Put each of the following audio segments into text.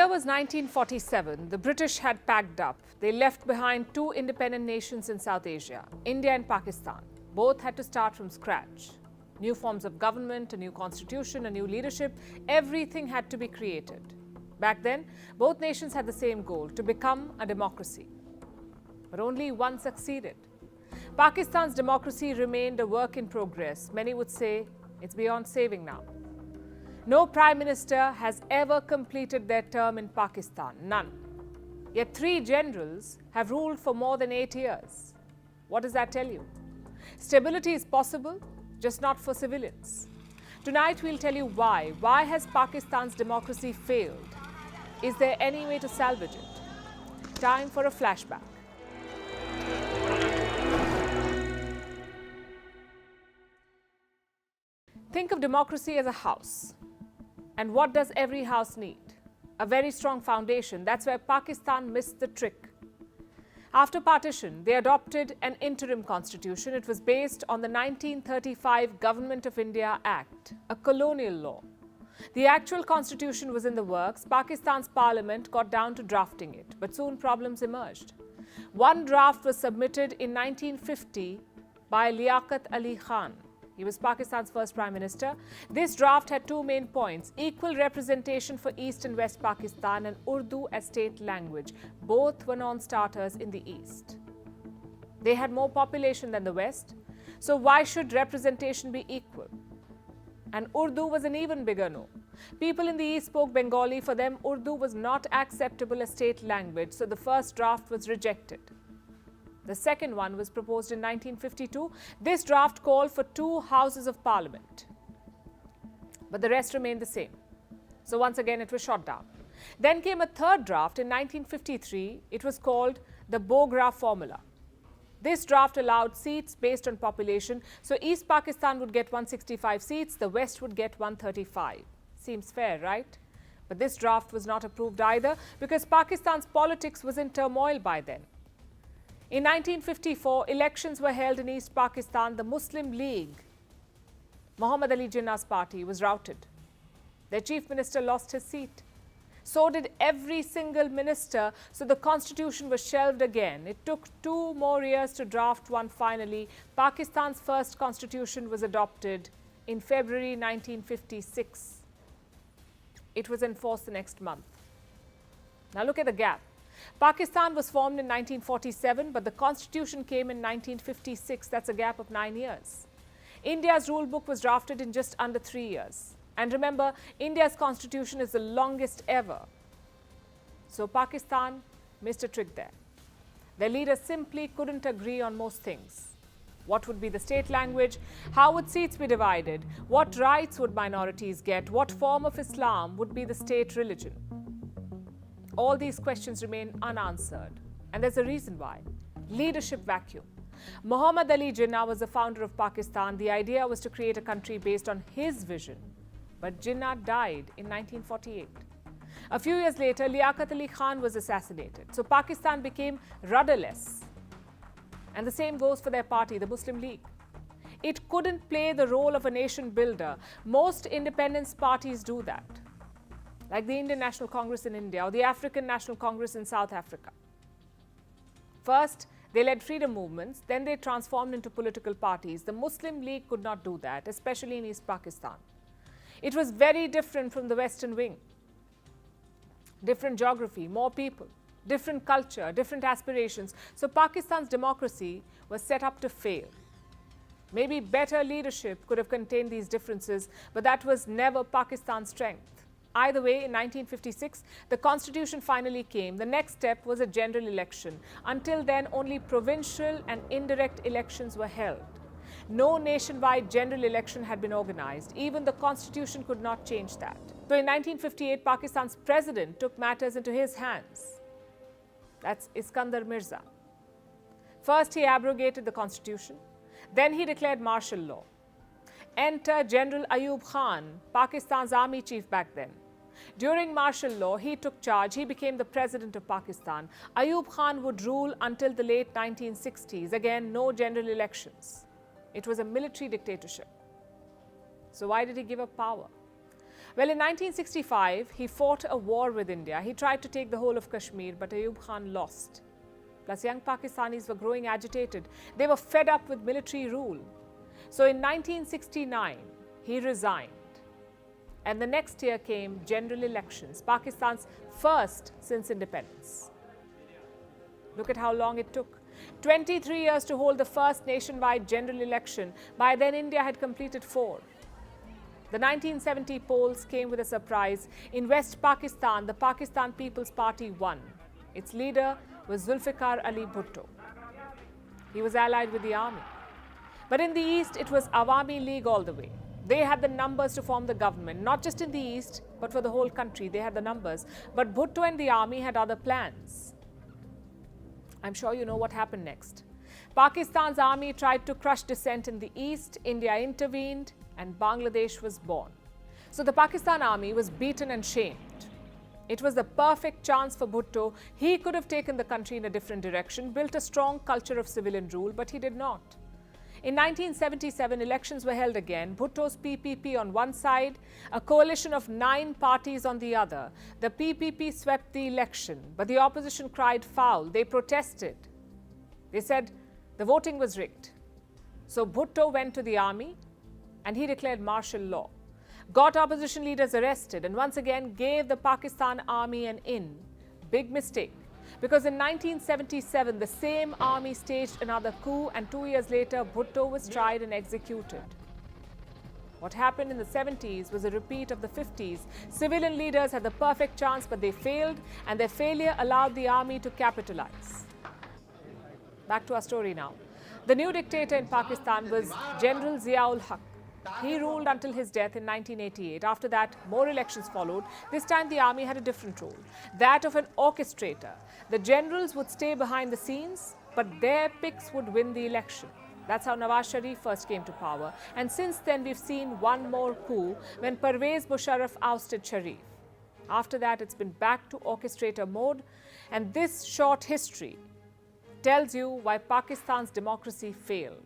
was 1947. The British had packed up. They left behind two independent nations in South Asia, India and Pakistan. Both had to start from scratch. New forms of government, a new constitution, a new leadership, everything had to be created. Back then, both nations had the same goal, to become a democracy. But only one succeeded. Pakistan's democracy remained a work in progress. Many would say it's beyond saving now. No prime minister has ever completed their term in Pakistan, none. Yet 3 generals have ruled for more than 8 years. What does that tell you? Stability is possible, just not for civilians. Tonight we'll tell you why. Why has Pakistan's democracy failed? Is there any way to salvage it? Time for a flashback. Think of democracy as a house. And what does every house need? A very strong foundation. That's where Pakistan missed the trick. After partition, they adopted an interim constitution. It was based on the 1935 Government of India Act, a colonial law. The actual constitution was in the works. Pakistan's parliament got down to drafting it, but soon problems emerged. One draft was submitted in 1950 by Liaquat Ali Khan. He was Pakistan's first prime minister. This draft had 2 main points: equal representation for East and West Pakistan and Urdu as state language. Both were non-starters in the East. They had more population than the West, so why should representation be equal? And Urdu was an even bigger no. People in the East spoke Bengali. For them, Urdu was not acceptable as state language, so the first draft was rejected. The second one was proposed in 1952. This draft called for 2 houses of parliament. But the rest remained the same. So once again, it was shot down. Then came a third draft in 1953. It was called the Bogra formula. This draft allowed seats based on population. So East Pakistan would get 165 seats, the West would get 135. Seems fair, right? But this draft was not approved either because Pakistan's politics was in turmoil by then. In 1954, elections were held in East Pakistan. The Muslim League, Muhammad Ali Jinnah's party, was routed. Their chief minister lost his seat. So did every single minister, so the constitution was shelved again. It took 2 more years to draft one finally. Pakistan's first constitution was adopted in February 1956. It was enforced the next month. Now look at the gap. Pakistan was formed in 1947, but the constitution came in 1956. That's a gap of 9 years. India's rule book was drafted in just under 3 years. And remember, India's constitution is the longest ever. So Pakistan missed a trick there. Their leaders simply couldn't agree on most things. What would be the state language? How would seats be divided? What rights would minorities get? What form of Islam would be the state religion? All these questions remain unanswered. And there's a reason why. Leadership vacuum. Muhammad Ali Jinnah was the founder of Pakistan. The idea was to create a country based on his vision. But Jinnah died in 1948. A few years later, Liaquat Ali Khan was assassinated. So Pakistan became rudderless. And the same goes for their party, the Muslim League. It couldn't play the role of a nation builder. Most independence parties do that, like the Indian National Congress in India or the African National Congress in South Africa. First, they led freedom movements, then they transformed into political parties. The Muslim League could not do that, especially in East Pakistan. It was very different from the Western wing. Different geography, more people, different culture, different aspirations. So Pakistan's democracy was set up to fail. Maybe better leadership could have contained these differences, but that was never Pakistan's strength. Either way, in 1956, the constitution finally came. The next step was a general election. Until then, only provincial and indirect elections were held. No nationwide general election had been organized. Even the constitution could not change that. So in 1958, Pakistan's president took matters into his hands. That's Iskandar Mirza. First, he abrogated the constitution. Then he declared martial law. Enter General Ayub Khan, Pakistan's army chief back then. During martial law, he took charge. He became the president of Pakistan. Ayub Khan would rule until the late 1960s. Again, no general elections. It was a military dictatorship. So why did he give up power? Well, in 1965, he fought a war with India. He tried to take the whole of Kashmir, but Ayub Khan lost. Plus, young Pakistanis were growing agitated. They were fed up with military rule. So in 1969, he resigned. And the next year came general elections, Pakistan's first since independence. Look at how long it took. 23 years to hold the first nationwide general election. By then, India had completed 4. The 1970 polls came with a surprise. In West Pakistan, the Pakistan People's Party won. Its leader was Zulfikar Ali Bhutto. He was allied with the army. But in the East, it was Awami League all the way. They had the numbers to form the government, not just in the East, but for the whole country. They had the numbers. But Bhutto and the army had other plans. I'm sure you know what happened next. Pakistan's army tried to crush dissent in the East. India intervened, and Bangladesh was born. So the Pakistan army was beaten and shamed. It was the perfect chance for Bhutto. He could have taken the country in a different direction, built a strong culture of civilian rule, but he did not. In 1977, elections were held again. Bhutto's PPP on one side, a coalition of 9 parties on the other. The PPP swept the election, but the opposition cried foul. They protested. They said the voting was rigged. So Bhutto went to the army and he declared martial law, got opposition leaders arrested, and once again gave the Pakistan army an in. Big mistake. Because in 1977, the same army staged another coup, and 2 years later, Bhutto was tried and executed. What happened in the 70s was a repeat of the 50s. Civilian leaders had the perfect chance, but they failed, and their failure allowed the army to capitalize. Back to our story now. The new dictator in Pakistan was General Zia-ul Haq. He ruled until his death in 1988. After that, more elections followed. This time, the army had a different role, that of an orchestrator. The generals would stay behind the scenes, but their picks would win the election. That's how Nawaz Sharif first came to power. And since then, we've seen one more coup when Pervez Musharraf ousted Sharif. After that, it's been back to orchestrator mode. And this short history tells you why Pakistan's democracy failed.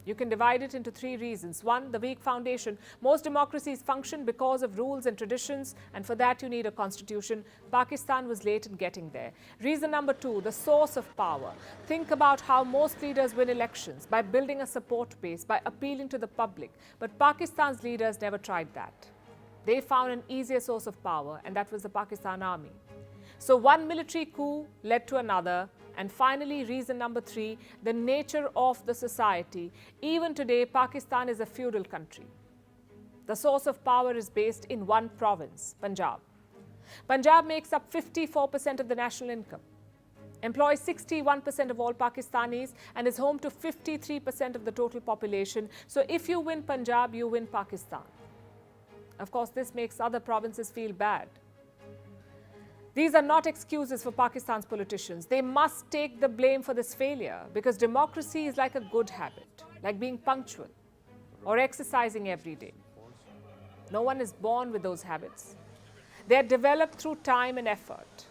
You can divide it into 3 reasons. 1, the weak foundation. Most democracies function because of rules and traditions, and for that you need a constitution. Pakistan was late in getting there. Reason number 2, the source of power. Think about how most leaders win elections, by building a support base, by appealing to the public. But Pakistan's leaders never tried that. They found an easier source of power, and that was the Pakistan army. So one military coup led to another. And finally, reason number 3, the nature of the society. Even today, Pakistan is a feudal country. The source of power is based in one province, Punjab. Punjab makes up 54% of the national income, employs 61% of all Pakistanis, and is home to 53% of the total population. So if you win Punjab, you win Pakistan. Of course, this makes other provinces feel bad. These are not excuses for Pakistan's politicians. They must take the blame for this failure, because democracy is like a good habit, like being punctual or exercising every day. No one is born with those habits. They are developed through time and effort.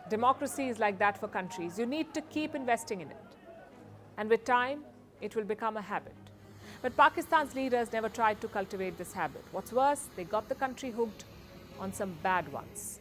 Democracy is like that for countries. You need to keep investing in it. And with time, it will become a habit. But Pakistan's leaders never tried to cultivate this habit. What's worse, they got the country hooked on some bad ones.